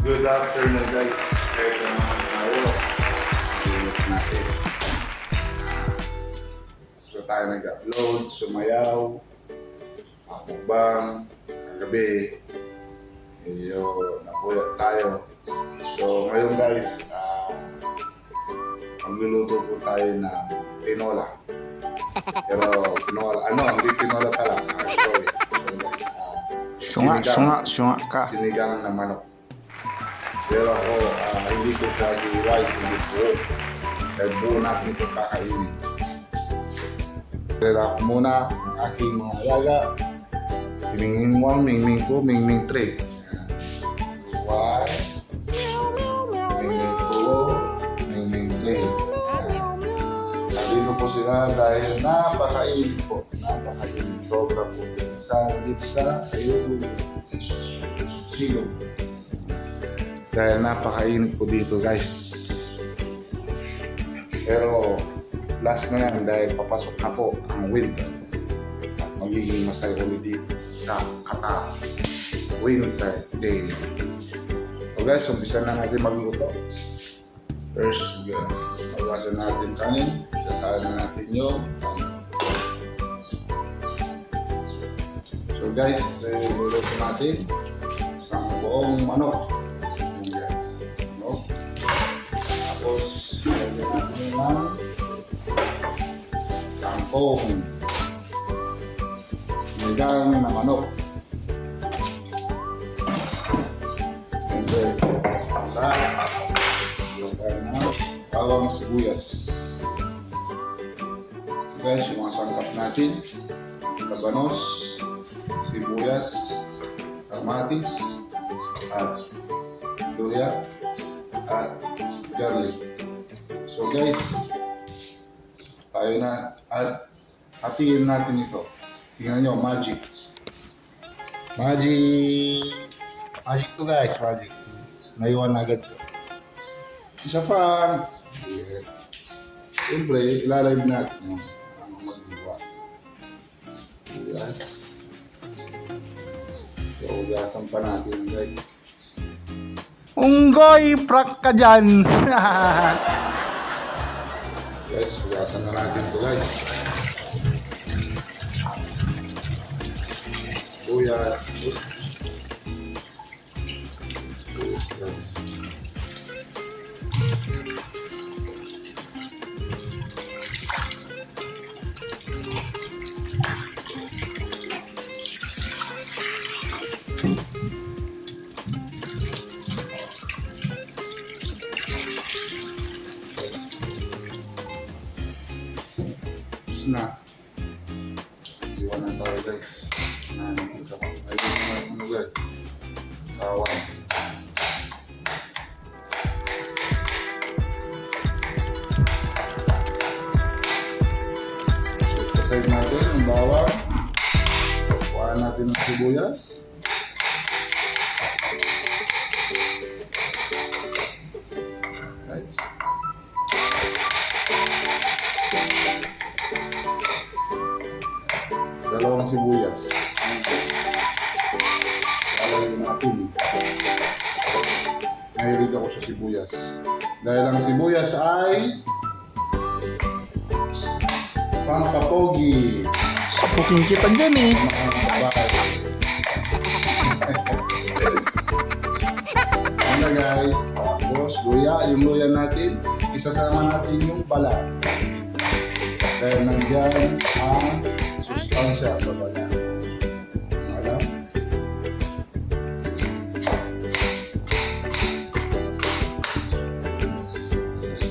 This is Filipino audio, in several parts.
Good afternoon guys. Ito naman tayo. Sunod natin. So tayo nag-upload, sumayaw, mukbang, gabi. Medyo napuyat tayo. So ngayon guys, magluluto po tayo ng tinola. Pero tinola, hindi tinola pala. Sorry. So guys, Sunga ka. sinigang na manok. Pero ako, hindi ko siya i-white, hindi po. Dahil buo natin ito kakainin. Kaya ako muna ang aking mga alaga. Mingming 1, Mingming 2, Mingming 3. 1, Mingming 2, Mingming 3. Nandito po sila dahil napakainit po. Napakainit. Sobra po. Dito sa ayun, silog. Dahil napakainit po dito guys. Pero last na yan dahil papasok na po ang winter. At magiging masaya ulit dito sa Qatar. Winter day. So guys, umpisa na natin magluto. First, magawasan natin kanin. Sasalan na natin yung so guys, luluto natin isang buong manok. Lagyan natin ng kangkong, sinigang na manok, and then lagyan na bawang sibuyas. Guys, yung mga sangkap natin: labanos, sibuyas, kamatis, at luya, at garlic. So guys, tayo na at hatiin natin ito. Tingnan nyo, magic. Magic to guys, magic. Naiwan agad to. Isa pa, siyempre, ilalive natin yung magdiwa. Yes. So, ugasan pa natin guys. Unggoy, prank ka dyan. Guys, ugasan na natin ito guys. Kuya. Na iwan na tayo guys. Nakikita ko ayun na guys, bawang, so kasay natin ang bawang, kuhaan natin ang sibuyas, guys. Dalawang sibuyas. Lalagyan natin. Mahilig ako sa sibuyas. Dahil ang sibuyas ay pampapogi. Sapukin kita dyan eh. Mga babae. Ano guys? Tapos luya. Yung luya natin, isasama natin yung balat. Dahil nandiyan ang sustansya sa balat. Alam?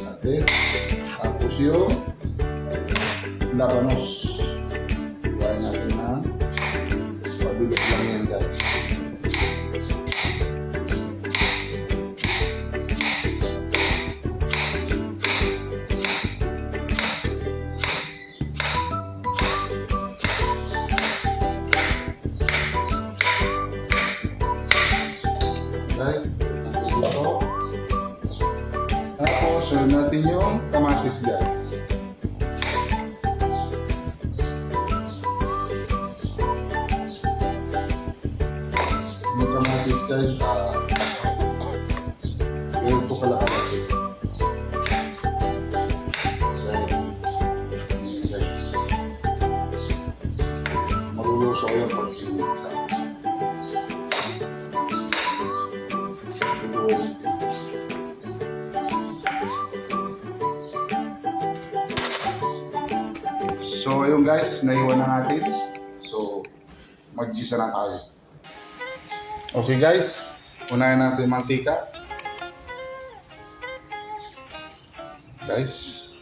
Natin. Tapos yung labanos. Iwain natin na pabilog lang yan guys. Right? Ito. Tapos, sunod natin yung kamatis guys. Yung kamatis guys, Ganito kalaki. Guys. Maluluso ko yung pag-iisa. So, yun guys, naiwan na natin. So, mag-gisa na tayo. Okay guys, unahin natin yung mantika. Guys.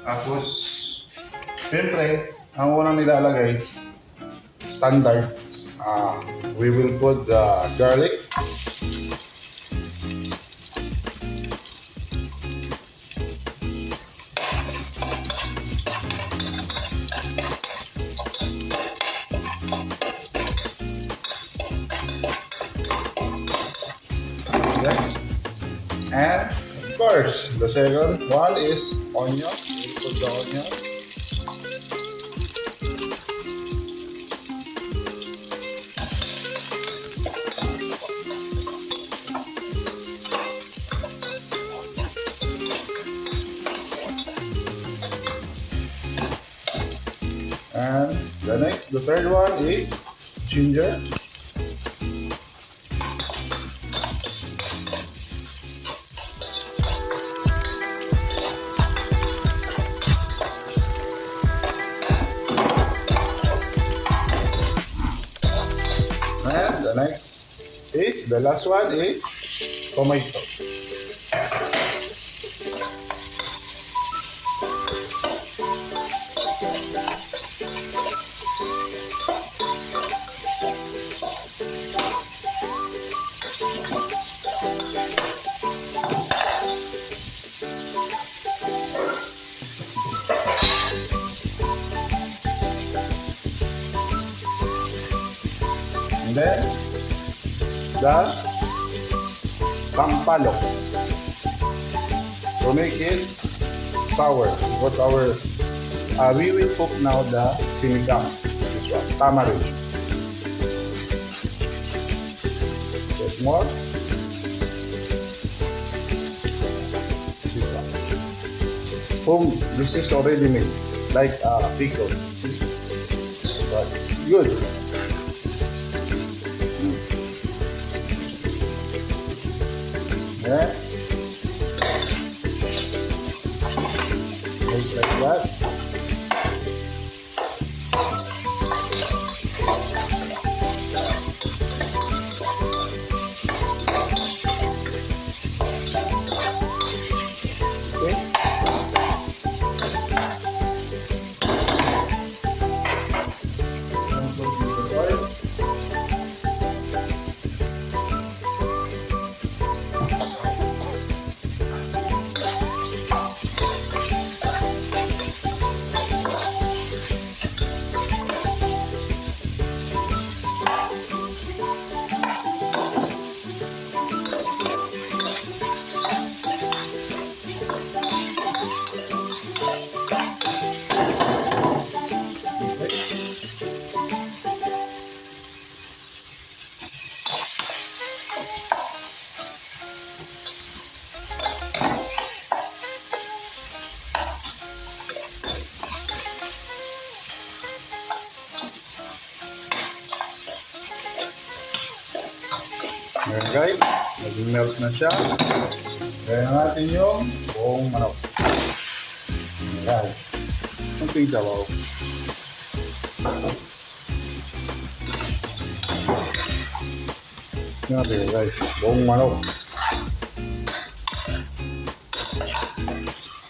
Tapos, siyempre, ang unang nilalagay, standard, we will put the garlic. Yes. And of course, the second one is onion. We put the onion. And the third one is ginger. And the next is, the last one is tomato. And then, the pampalok. To make it sour. What we will cook now the sinigang. This one, tamarind. Bit more. This one. Boom, this is already made. Like pickle. But good. Yeah. Make like that. Ayan guys, nag-melt na siya. Kaya natin yung buong manok. Ayan. Kunting sabaw. Tingnan natin guys, buong manok.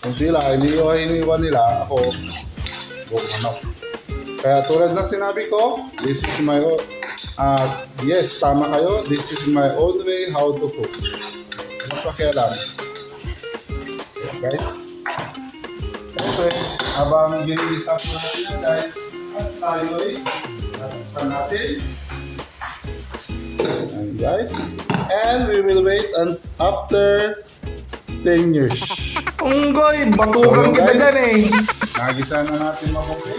Kung sila, iniiwan nila, ako, buong manok. Kaya tulad ng sinabi ko, this is my yes, tama kayo. This is my own way how to cook. Ano pa kaya lang? Okay, guys. Okay, habang ginigisa po natin yan guys, at tayo ay natakpan natin. And guys, and we will wait after 10 years. Unggoy, batukan kita dyan eh. Nagisa na natin mabuti.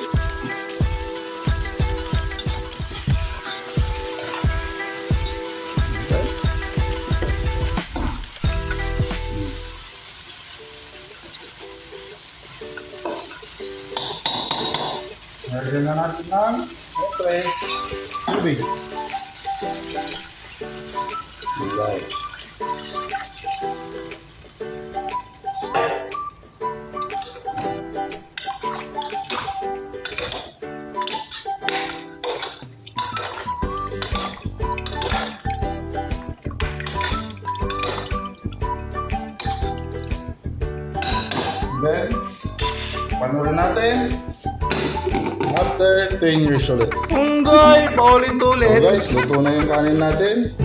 Lagyan na natin ng siyempre, tubig. Alright. Then, panoorin natin after 10 years ulit. Unggoy, So paulit-ulit. guys, luto na yung kanin natin.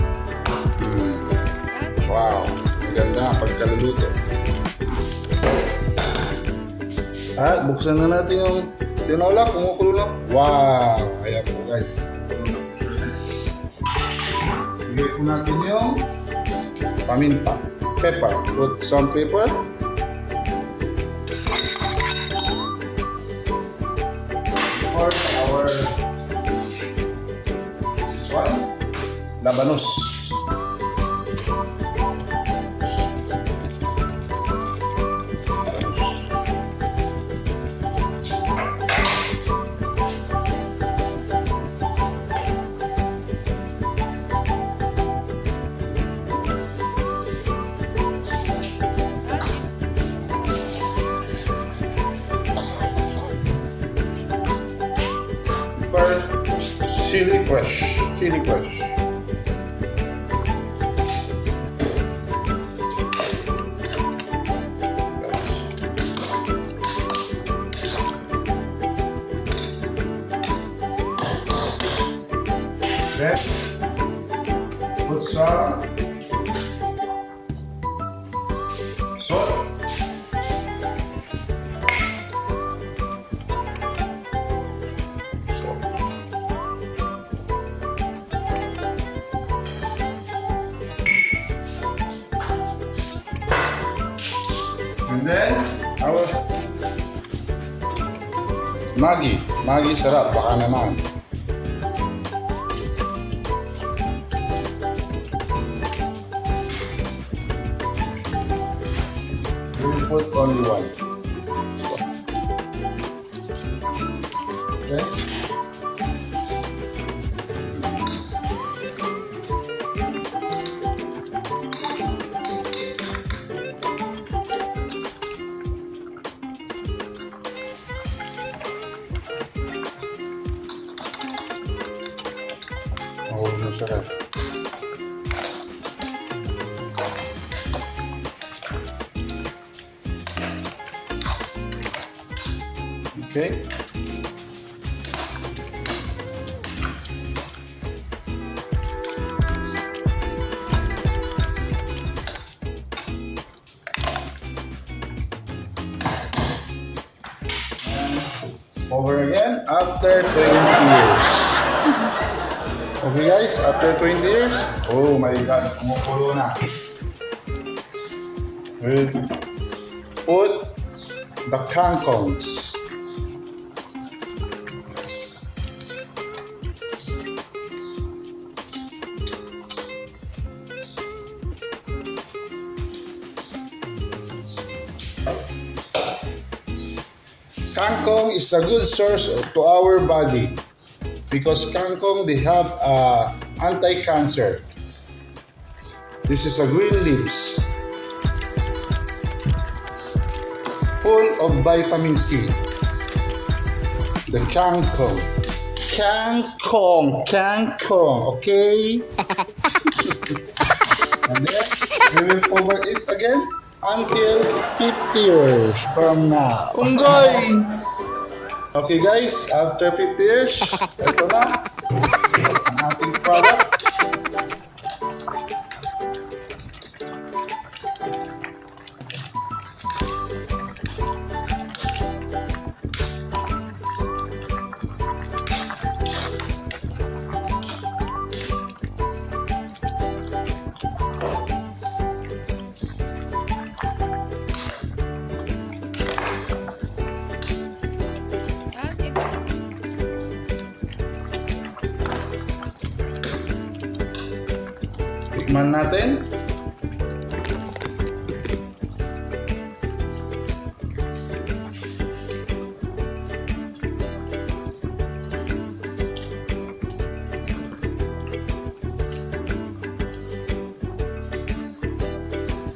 Wow, maganda ang pagkaluluto. At buksan na natin yung tinola, kumukulo na. Wow, ayan po guys. Bigay po natin yung paminta, pepper. Put some pepper. For our this one, labanos. Chili fresh. Chili fresh. Then put some salt. And then, our Maggi. Maggi sarap, baka naman. We will put only one. Okay. Mahuli mo siya rin. Okay. And over again after 20 years. Okay guys, after 20 years, oh my god, kumukulo na. We'll put the kangkongs. Kangkong is a good source to our body. Because kangkong, they have anti-cancer. This is a green leaves, full of vitamin C. The kangkong, okay? And then we will cover it again until 50 years from now. Unggoy! Okay guys, after 50 years, ito na ang ating product. Tikman natin.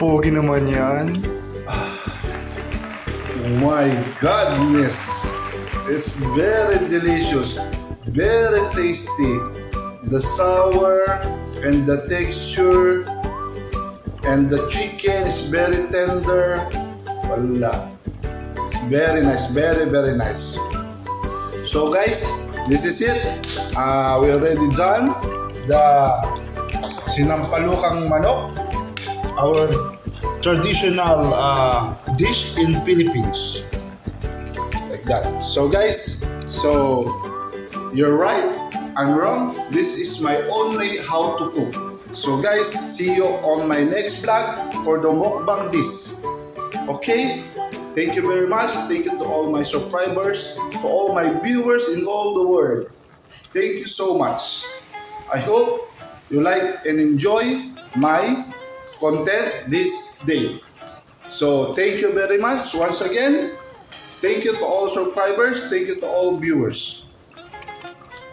Pogi naman yan. Oh my goodness! It's very delicious, very tasty. The sour and the texture and the chicken is very tender. Wala. It's very nice, very very nice. So guys, this is it. We already done the sinampalukang manok, our traditional dish in Philippines. Like that. So guys, so you're right, I'm wrong. This is my own way how to cook. So guys, see you on my next vlog for the mukbang dish. Okay? Thank you very much. Thank you to all my subscribers, to all my viewers in all the world. Thank you so much. I hope you like and enjoy my content this day. So thank you very much once again. Thank you to all subscribers. Thank you to all viewers.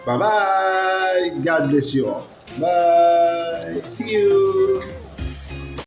Bye-bye. God bless you all. Bye. See you.